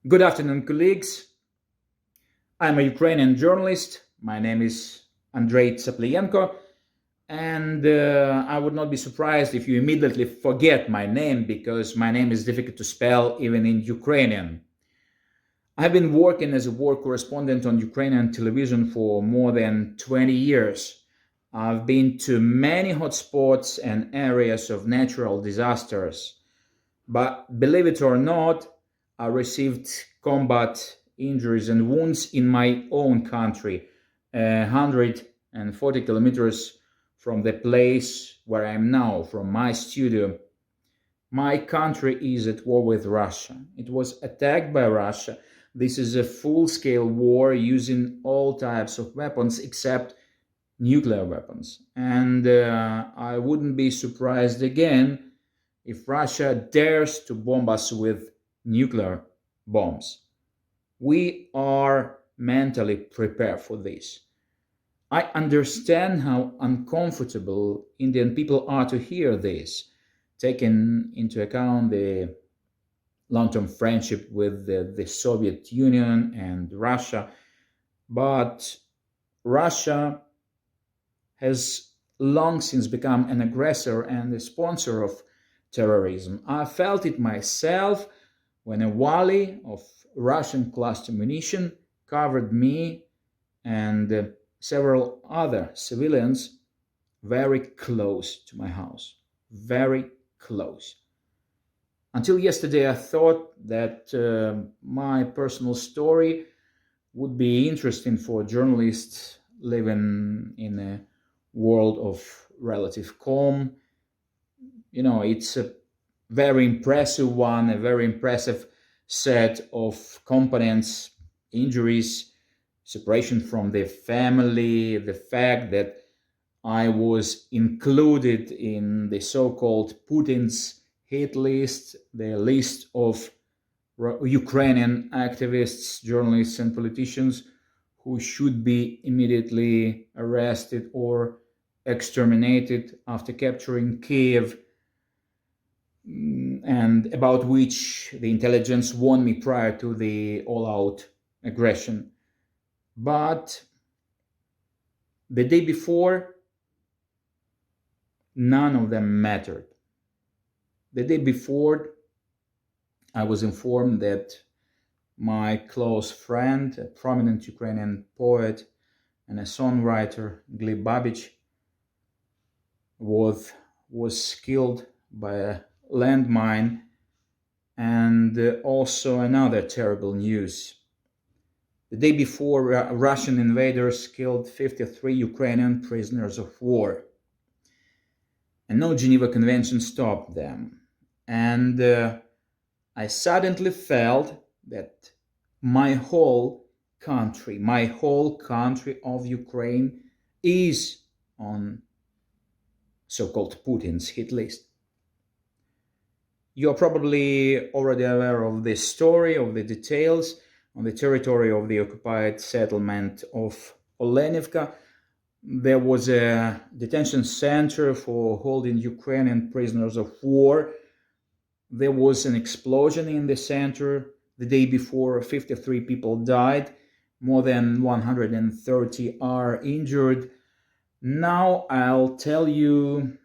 Good afternoon, colleagues. I'm a Ukrainian journalist. My name is Andriy Tsaplinko, and I would not be surprised if you immediately forget my name because my name is difficult to spell even in Ukrainian. I've been working as a war correspondent on Ukrainian television for more than 20 years. I've been to many hotspots and areas of natural disasters. But believe it or not, I received combat injuries and wounds in my own country, 140 kilometers from the place where I am now, from my studio. My country is at war with Russia. It was attacked by Russia. This is a full-scale war using all types of weapons except nuclear weapons. And I wouldn't be surprised again if Russia dares to bomb us with nuclear bombs. We are mentally prepared for this. I understand how uncomfortable Indian people are to hear this, taking into account the long-term friendship with the Soviet Union and Russia. But Russia has long since become an aggressor and a sponsor of terrorism. I felt it myself when a volley of Russian cluster munition covered me and several other civilians very close to my house. Very close. Until yesterday, I thought that my personal story would be interesting for journalists living in a world of relative calm. It's a very impressive one, a very impressive set of components, injuries, separation from the family, the fact that I was included in the so-called Putin's hit list, the list of Ukrainian activists, journalists, and politicians who should be immediately arrested or exterminated after capturing Kiev, and about which the intelligence warned me prior to the all-out aggression. But the day before, none of them mattered. The day before, I was informed that my close friend, a prominent Ukrainian poet and a songwriter, Gleb Babich, was killed by a landmine, and also another terrible news. The day before, Russian invaders killed 53 Ukrainian prisoners of war, and no Geneva Convention stopped them. And I suddenly felt that my whole country of Ukraine is on so-called Putin's hit list. You're probably already aware of this story, of the details. On the territory of the occupied settlement of Olenivka, there was a detention center for holding Ukrainian prisoners of war. There was an explosion in the center. The day before, 53 people died. More than 130 are injured. Now I'll tell you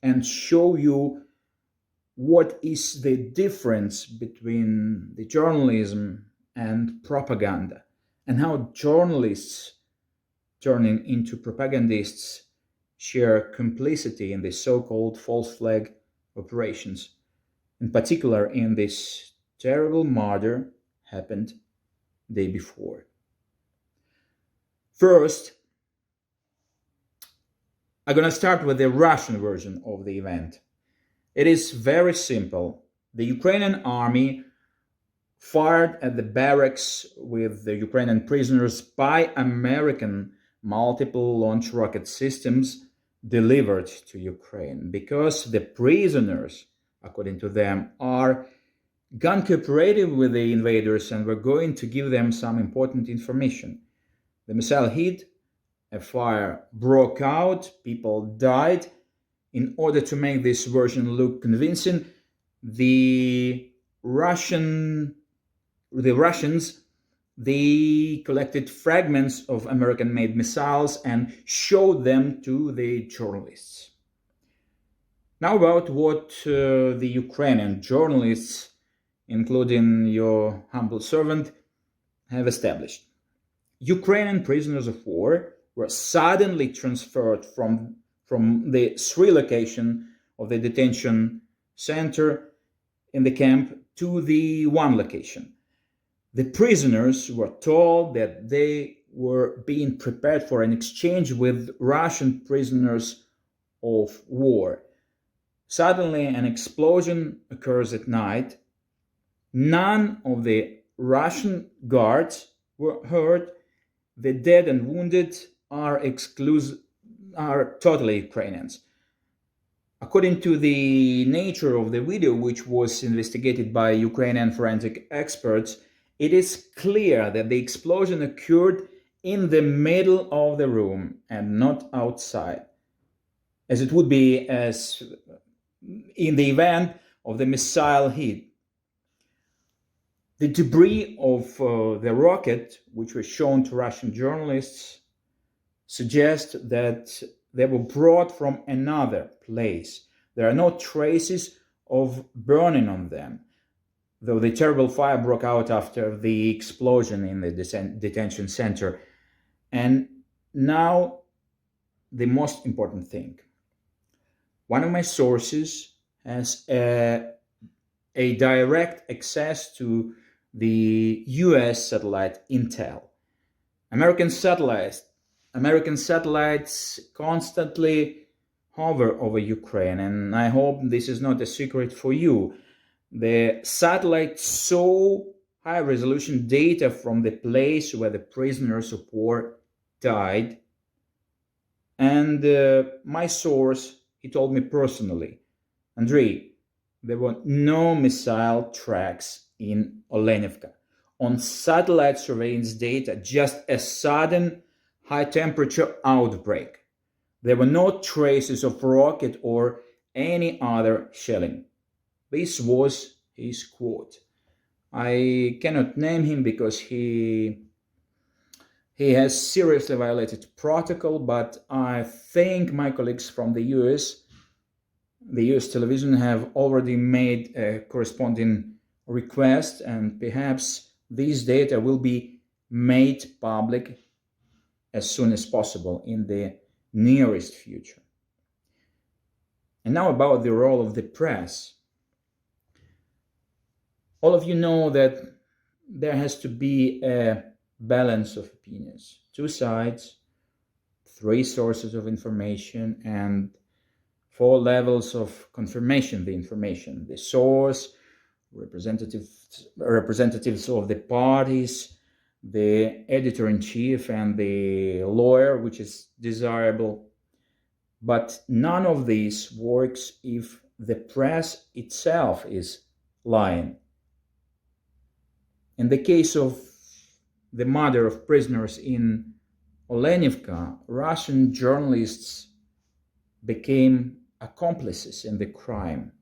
and show you what is the difference between the journalism and propaganda, and how journalists turning into propagandists share complicity in the so-called false flag operations. In particular, in this terrible murder happened the day before. First, I'm going to start with the Russian version of the event. It is very simple. The Ukrainian army fired at the barracks with the Ukrainian prisoners by American multiple launch rocket systems delivered to Ukraine, because the prisoners, according to them, are gun cooperative with the invaders and were going to give them some important information. The missile hit, a fire broke out, people died. In order to make this version look convincing, the Russian the Russians, they collected fragments of American-made missiles and showed them to the journalists. Now about what the Ukrainian journalists, including your humble servant, have established. Ukrainian prisoners of war were suddenly transferred from the 3 location of the detention center in the camp to the 1 location. The prisoners were told that they were being prepared for an exchange with Russian prisoners of war. Suddenly, an explosion occurs at night. None of the Russian guards were hurt. The dead and wounded are totally Ukrainians. According to the nature of the video, which was investigated by Ukrainian forensic experts, it is clear that the explosion occurred in the middle of the room and not outside, as it would be as in the event of the missile hit. The debris of the rocket, which was shown to Russian journalists, suggests that they were brought from another place. There are no traces of burning on them, though the terrible fire broke out after the explosion in the detention center. And now, the most important thing. One of my sources has a direct access to the US satellite Intel. American satellites constantly hover over Ukraine, and I hope this is not a secret for you. The satellite saw high-resolution data from the place where the prisoners of war died, and my source, he told me personally, Andriy, there were no missile tracks in Olenivka. On satellite surveillance data, just a sudden high-temperature outbreak. There were no traces of rocket or any other shelling. This was his quote. I cannot name him because he has seriously violated protocol, but I think my colleagues from the US television have already made a corresponding request, and perhaps these data will be made public as soon as possible in the nearest future. And now about the role of the press. All of you know that there has to be a balance of opinions, 2 sides, 3 sources of information, and 4 levels of confirmation of the information: the source, representatives of the parties, the editor-in-chief, and the lawyer, which is desirable. But none of this works if the press itself is lying. In the case of the murder of prisoners in Olenivka, Russian journalists became accomplices in the crime.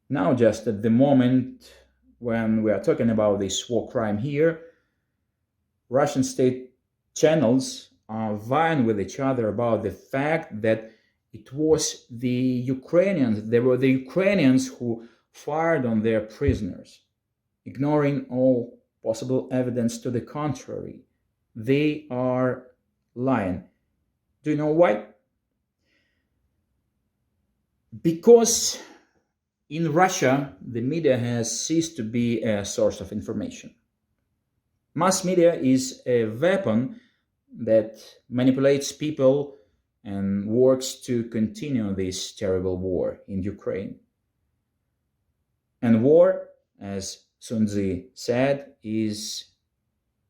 Now, just at the moment when we are talking about this war crime here, Russian state channels are vying with each other about the fact that it was the Ukrainians, they were the Ukrainians who fired on their prisoners, ignoring all possible evidence to the contrary. They are lying. Do you know why? Because in Russia, the media has ceased to be a source of information. Mass media is a weapon that manipulates people and works to continue this terrible war in Ukraine. And war, as Sun Tzu said, is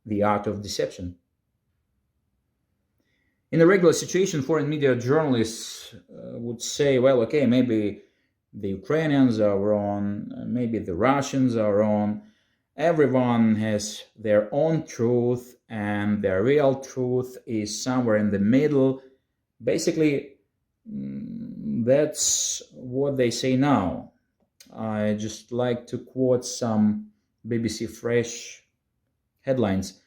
the art of deception. In a regular situation, foreign media journalists would say, well, okay, maybe the Ukrainians are wrong, maybe the Russians are wrong. Everyone has their own truth, and their real truth is somewhere in the middle. Basically, that's what they say now. I just like to quote some BBC Fresh headlines.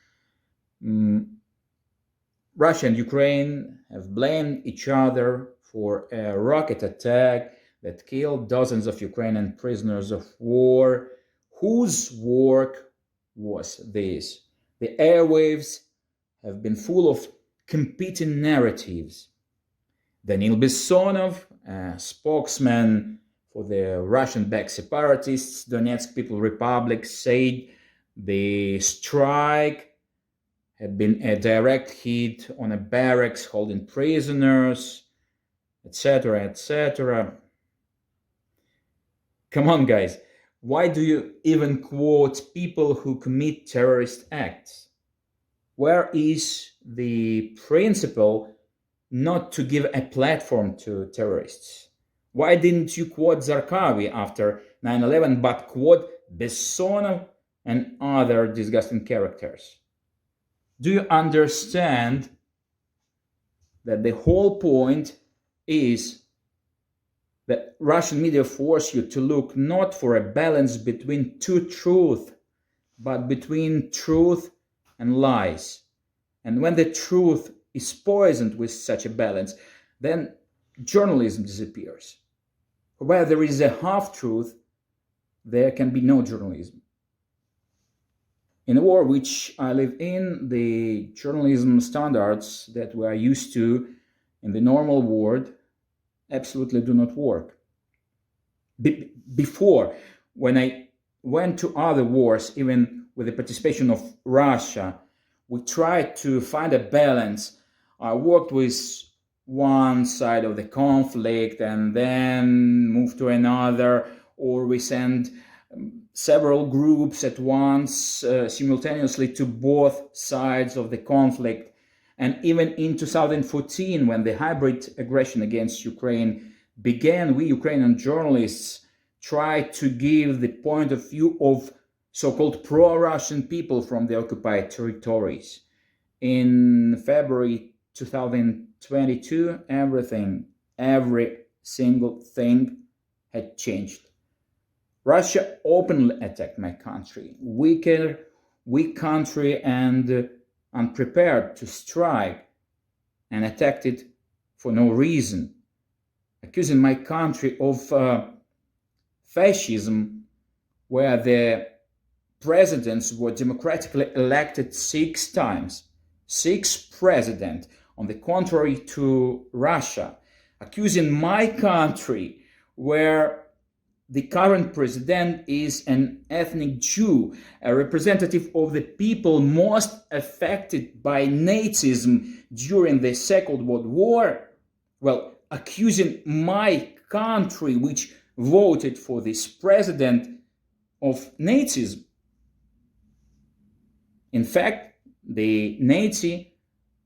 Russia and Ukraine have blamed each other for a rocket attack that killed dozens of Ukrainian prisoners of war. Whose work was this? The airwaves have been full of competing narratives. Danil Bessonov, a spokesman for the Russian-backed separatists, Donetsk People's Republic, said the strike had been a direct hit on a barracks holding prisoners, etc., etc. Come on, guys. Why do you even quote people who commit terrorist acts? Where is the principle not to give a platform to terrorists? Why didn't you quote Zarqawi after 9/11 but quote Bessonov and other disgusting characters? Do you understand that the whole point is that Russian media force you to look not for a balance between two truths, but between truth and lies? And when the truth is poisoned with such a balance, then journalism disappears. Where there is a half-truth, there can be no journalism. In the war which I live in, the journalism standards that we are used to in the normal world absolutely do not work. Before, when I went to other wars, even with the participation of Russia, we tried to find a balance. I worked with one side of the conflict and then moved to another, or we sent several groups at once simultaneously to both sides of the conflict. And even in 2014, when the hybrid aggression against Ukraine began, we Ukrainian journalists tried to give the point of view of so-called pro-Russian people from the occupied territories. In February 2022, every single thing had changed. Russia openly attacked my country, weak country and unprepared to strike, and attacked it for no reason, accusing my country of fascism, where the presidents were democratically elected 6 times, 6 presidents, on the contrary to Russia, accusing my country where the current president is an ethnic Jew, a representative of the people most affected by Nazism during the Second World War, well, accusing my country, which voted for this president, of Nazism. In fact, the Nazi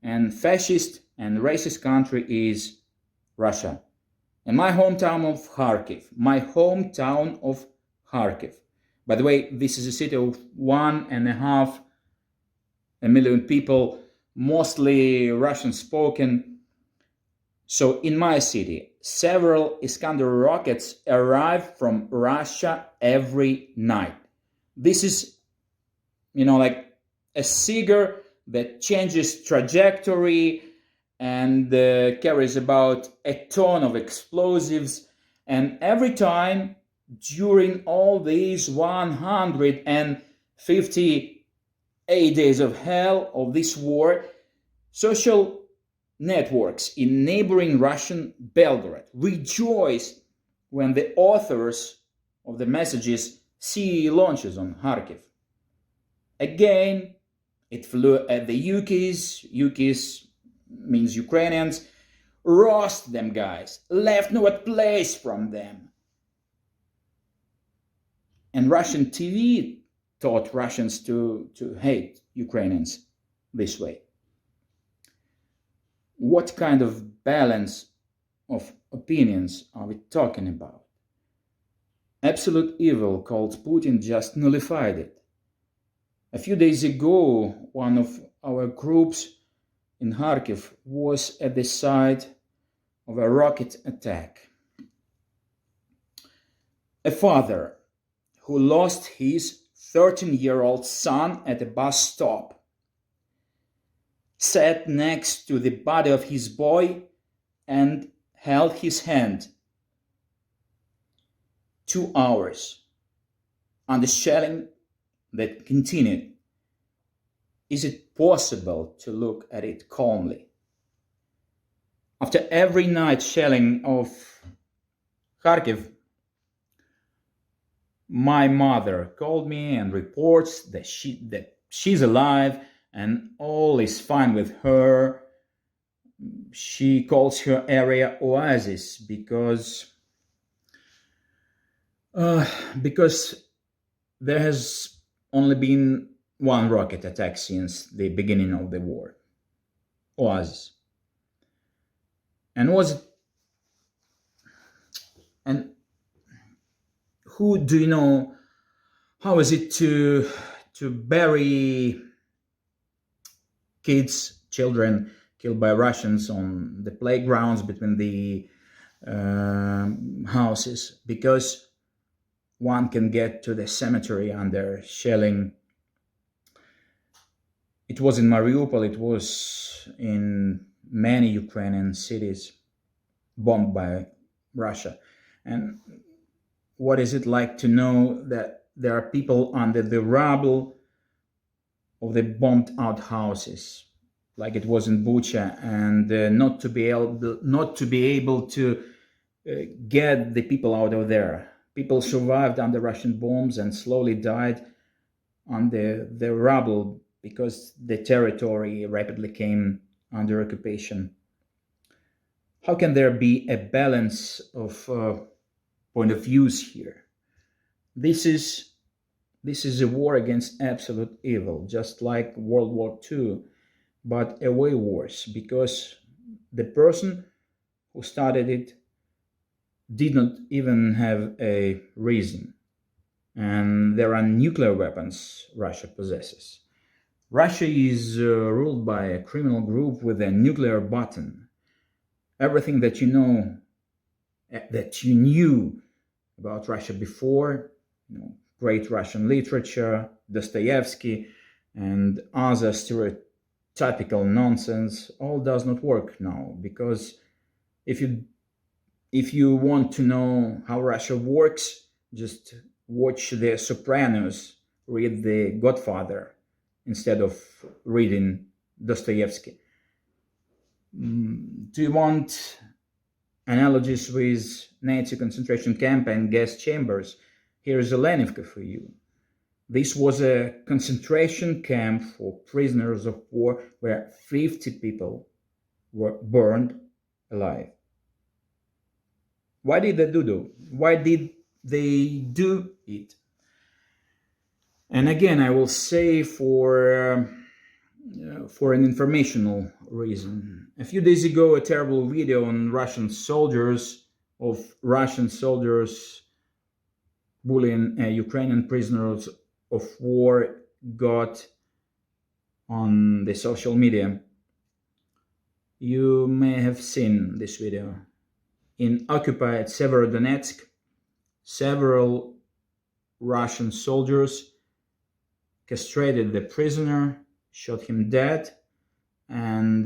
and fascist and racist country is Russia. In my hometown of Kharkiv, by the way, this is a city of 1.5 million people, mostly Russian spoken. So in my city, several Iskander rockets arrive from Russia every night. This is, like a Seeger that changes trajectory and carries about a ton of explosives. And every time during all these 158 days of hell of this war, social networks in neighboring Russian Belgrade rejoice when the authors of the messages see launches on Kharkiv. Again, it flew at the Yukis. Yukis means Ukrainians. Roast them, guys. Left no place from them. And Russian TV taught Russians to hate Ukrainians this way. What kind of balance of opinions are we talking about? Absolute evil called Putin just nullified it. A few days ago, one of our groups in Kharkiv was at the site of a rocket attack. A father who lost his 13-year-old son at a bus stop, sat next to the body of his boy and held his hand 2 hours on the shelling that continued. Is it possible to look at it calmly? After every night shelling of Kharkiv, my mother called me and reports that she's alive and all is fine with her. She calls her area oasis because there has only been one rocket attack since the beginning of the war. Oasis. And who do you know? How is it to bury children killed by Russians on the playgrounds between the houses? Because one can get to the cemetery under shelling. It was in Mariupol, it was in many Ukrainian cities bombed by Russia. And what is it like to know that there are people under the rubble of the bombed out houses, like it was in Bucha, and not to be able to get the people out of there. People survived under Russian bombs and slowly died on the rubble because the territory rapidly came under occupation. How can there be a balance of point of views here? This is a war against absolute evil, just like World War II, but a way worse, because the person who started it did not even have a reason. And there are nuclear weapons Russia possesses. Russia is ruled by a criminal group with a nuclear button. Everything that you know, that you knew about Russia before, great Russian literature, Dostoevsky, and other stereotypical nonsense, all does not work now. Because if you want to know how Russia works, just watch The Sopranos, read The Godfather instead of reading Dostoevsky. Do you want analogies with Nazi concentration camp and gas chambers? Here is a Lenivka for you. This was a concentration camp for prisoners of war where 50 people were burned alive. Why did they do it? And again, I will say for an informational reason. A few days ago, a terrible video on Russian soldiers bullying Ukrainian prisoners of war got on the social media. You may have seen this video. In occupied Severodonetsk, several Russian soldiers castrated the prisoner, shot him dead, and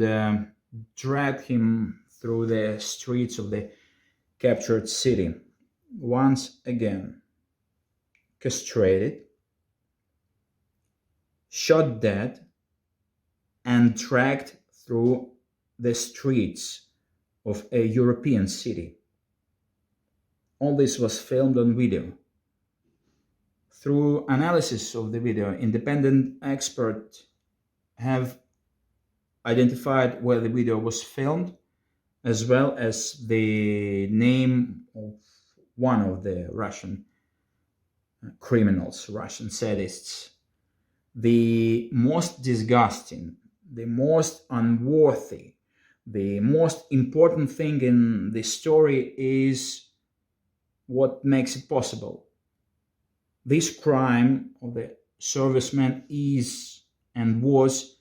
dragged him through the streets of the captured city. Once again, castrated, shot dead, and dragged through the streets of a European city. All this was filmed on video. Through analysis of the video, independent experts have identified where the video was filmed, as well as the name of one of the Russian criminals, Russian sadists. The most disgusting, the most unworthy, the most important thing in this story is what makes it possible. This crime of the serviceman is and was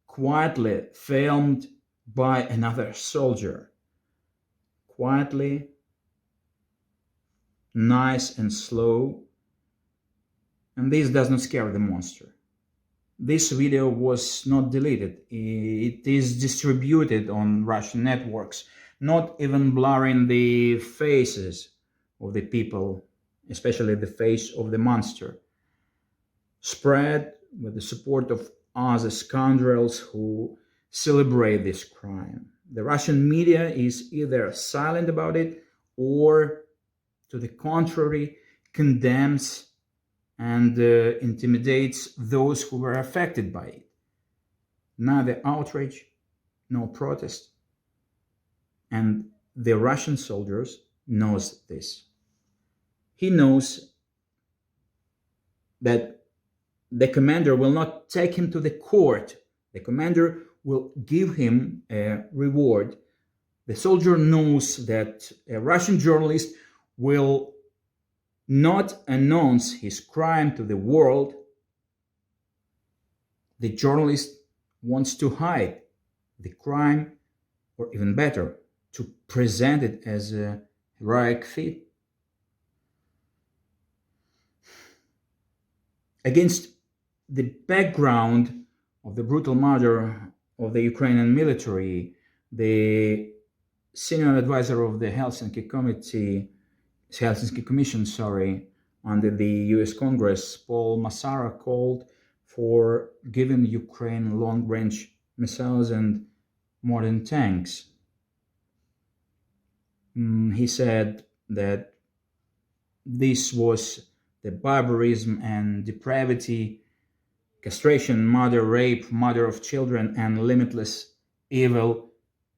quietly filmed by another soldier. Quietly, nice and slow, And this does not scare the monster. This video was not deleted. It is distributed on Russian networks, not even blurring the faces of the people, especially the face of the monster. Spread with the support of other scoundrels who celebrate this crime. The Russian media is either silent about it or, to the contrary, condemns and intimidates those who were affected by it. Neither outrage nor protest. And the Russian soldiers knows this. He knows that the commander will not take him to the court. The commander will give him a reward. The soldier knows that a Russian journalist will not announce his crime to the world. The journalist wants to hide the crime, or even better, to present it as a heroic feat. Against the background of the brutal murder of the Ukrainian military, the senior advisor of the Helsinki Commission, under the US Congress, Paul Massara, called for giving Ukraine long-range missiles and modern tanks. He said that this was the barbarism and depravity, castration, murder, rape, murder of children, and limitless evil.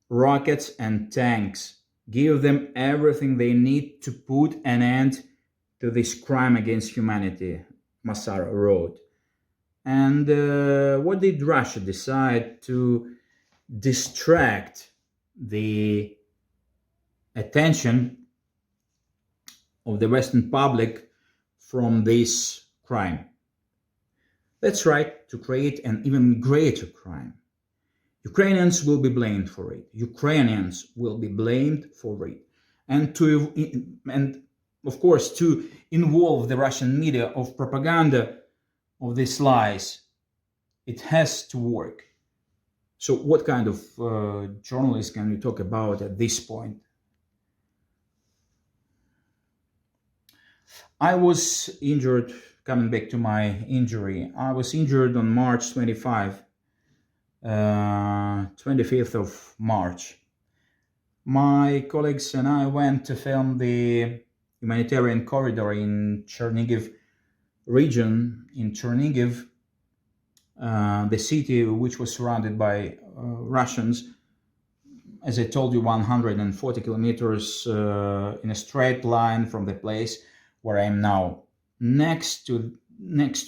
Rockets and tanks. Give them everything they need to put an end to this crime against humanity, Massara wrote. And what did Russia decide? To distract the attention of the Western public from this crime. That's right, to create an even greater crime. Ukrainians will be blamed for it. Ukrainians will be blamed for it. And of course, to involve the Russian media of propaganda of these lies, it has to work. So what kind of journalists can we talk about at this point? I was injured, coming back to my injury, I was injured on March 25th of March. My colleagues and I went to film the humanitarian corridor in Chernihiv region, in Chernihiv, the city which was surrounded by Russians, as I told you, 140 kilometers in a straight line from the place where I am now. Next to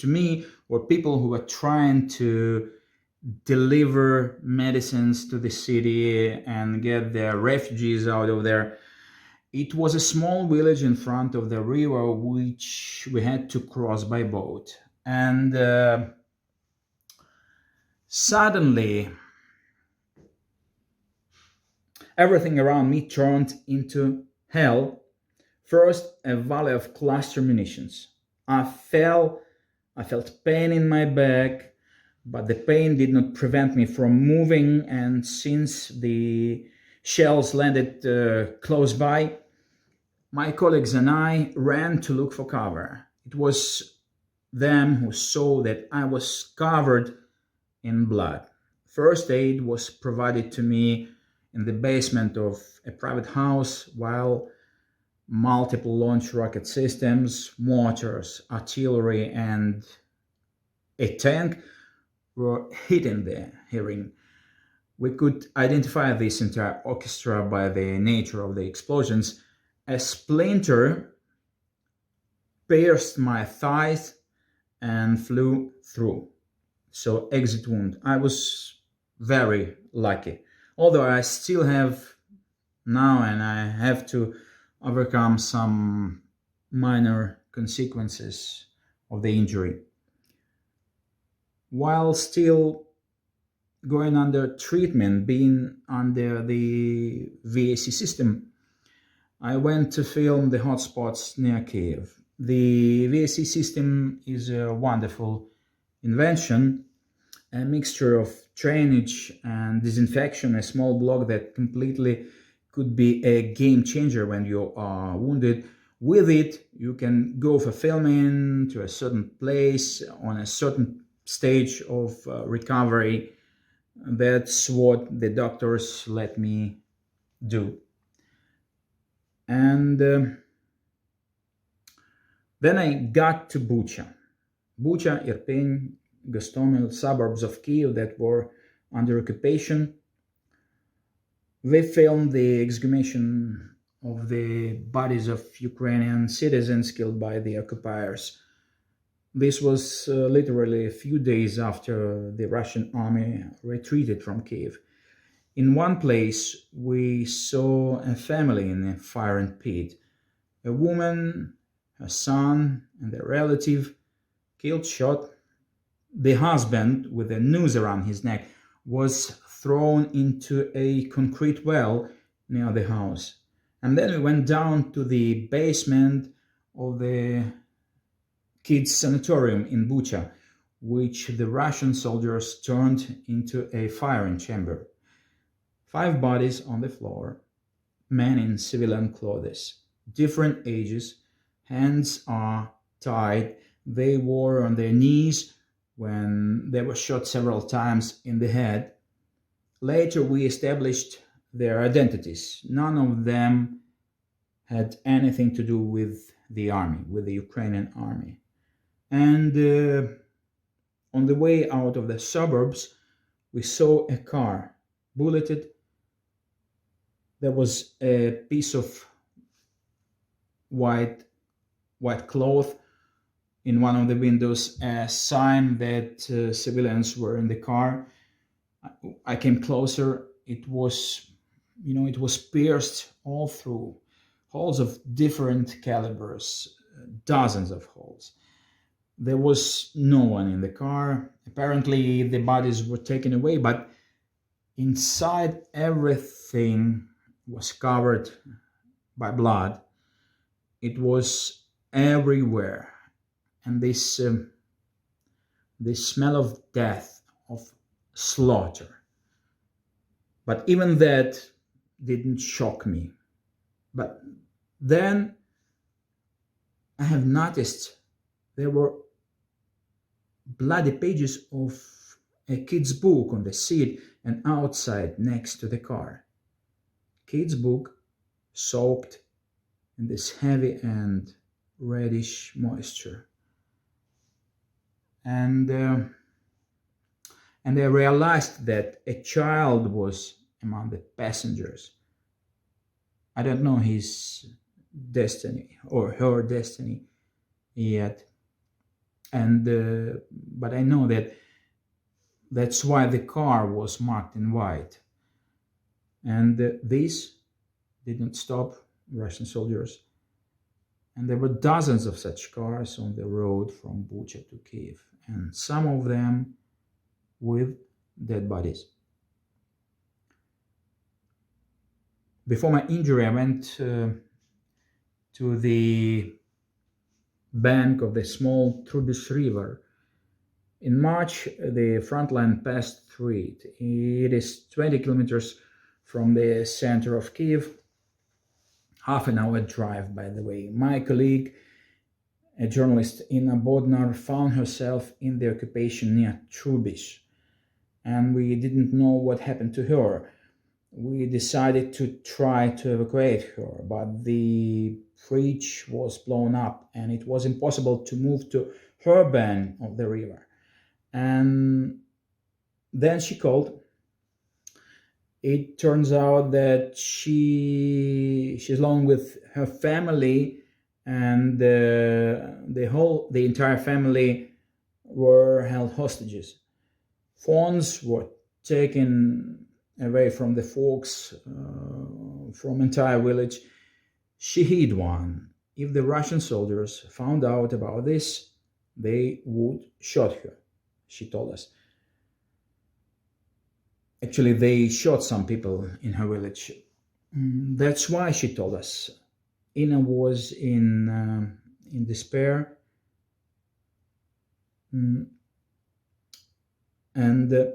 me were people who were trying to deliver medicines to the city and get the refugees out of there. It was a small village in front of the river which we had to cross by boat. And suddenly, everything around me turned into hell. First, a valley of cluster munitions. I felt pain in my back, but the pain did not prevent me from moving, and since the shells landed close by, my colleagues and I ran to look for cover. It was them who saw that I was covered in blood. First aid was provided to me in the basement of a private house, while multiple launch rocket systems, mortars, artillery, and a tank were hitting the hearing. We could identify this entire orchestra by the nature of the explosions. A splinter pierced my thighs and flew through. So, exit wound. I was very lucky. Although I still have now, and I have to overcome some minor consequences of the injury. While still going under treatment, being under the VAC system, I went to film the hotspots near Kiev. The VSC system is a wonderful invention, a mixture of drainage and disinfection, a small block that completely could be a game changer when you are wounded. With it, you can go for filming to a certain place on a certain stage of recovery. That's what the doctors let me do. And then I got to Bucha. Bucha, Irpin, Gostomel, suburbs of Kiev that were under occupation. They filmed the exhumation of the bodies of Ukrainian citizens killed by the occupiers. This was literally a few days after the Russian army retreated from Kiev. In one place, we saw a family in a firing pit. A woman, her son, and a relative killed, shot. The husband, with a noose around his neck, was thrown into a concrete well near the house. And then we went down to the basement of the kids' sanatorium in Bucha, which the Russian soldiers turned into a firing chamber. 5 bodies on the floor, men in civilian clothes, different ages, hands are tied. They were on their knees when they were shot several times in the head. Later, we established their identities. None of them had anything to do with the army, with the Ukrainian army. And on the way out of the suburbs, we saw a car, bulleted. There was a piece of white cloth in one of the windows, a sign that civilians were in the car. I came closer. It was pierced all through, holes of different calibers, dozens of holes. There was no one in the car. Apparently, the bodies were taken away, but inside everything was covered by blood. It was everywhere, and this smell of death, of slaughter. But even that didn't shock me. But then I have noticed there were bloody pages of a kid's book on the seat and outside next to the car. Kid's book soaked in this heavy and reddish moisture. And I realized that a child was among the passengers. I don't know his destiny or her destiny yet, and but I know that that's why the car was marked in white. And this didn't stop Russian soldiers. And there were dozens of such cars on the road from Bucha to Kiev, and some of them with dead bodies. Before my injury, I went to the bank of the small Trubish River. In March, the front line passed through it. It is 20 kilometers from the center of Kiev, half an hour drive, by the way. My colleague, a journalist Inna Bodnar, found herself in the occupation near Trubish, and we didn't know what happened to her. We decided to try to evacuate her, but the bridge was blown up and it was impossible to move to her bank of the river. And then she called. It turns out that she's along with her family, and the entire family were held hostages. Phones were taken away from the folks, from entire village. She hid one. If the Russian soldiers found out about this, they would shoot her, she told us. Actually, they shot some people in her village. That's why, she told us, Ina was in in despair. Mm, and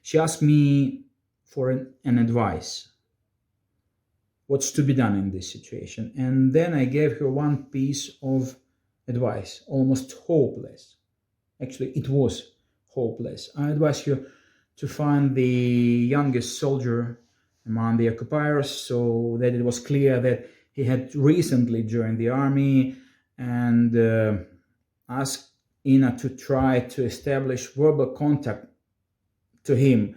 she asked me for an advice, what's to be done in this situation. And then I gave her one piece of advice, almost hopeless. Actually, it was hopeless. I advised her to find the youngest soldier among the occupiers, so that it was clear that he had recently joined the army, and asked Ina to try to establish verbal contact to him,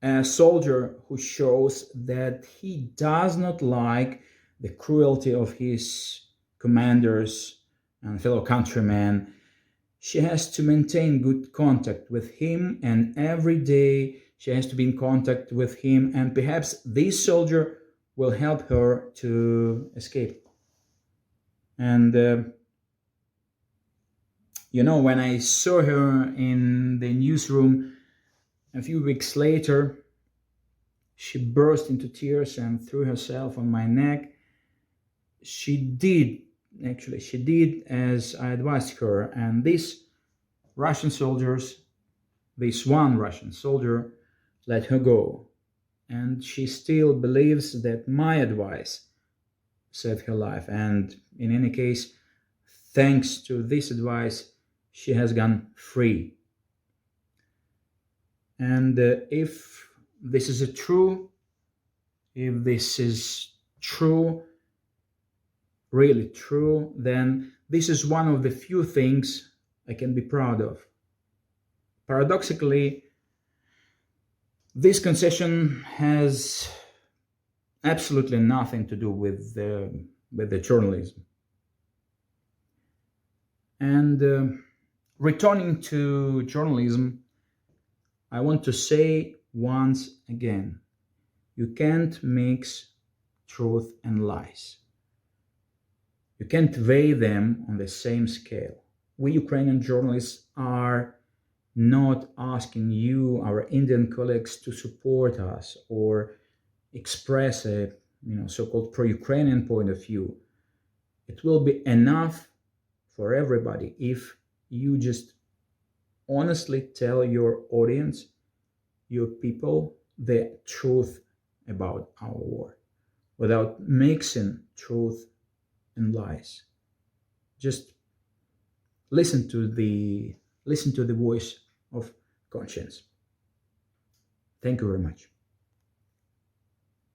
a soldier who shows that he does not like the cruelty of his commanders and fellow countrymen. She has to maintain good contact with him, and every day she has to be in contact with him, and perhaps this soldier will help her to escape. And when I saw her in the newsroom a few weeks later, she burst into tears and threw herself on my neck. She did as I advised her, and this one Russian soldier let her go. And she still believes that my advice saved her life. And in any case, thanks to this advice, she has gone free. And if this is true, really true, then this is one of the few things I can be proud of. Paradoxically, this concession has absolutely nothing to do with the journalism. And returning to journalism, I want to say once again, you can't mix truth and lies. You can't weigh them on the same scale. We Ukrainian journalists are not asking you, our Indian colleagues, to support us or express a so-called pro-Ukrainian point of view. It will be enough for everybody if you just honestly tell your audience, your people, the truth about our war, without mixing truth and lies. Just listen to the voice of conscience. Thank you very much.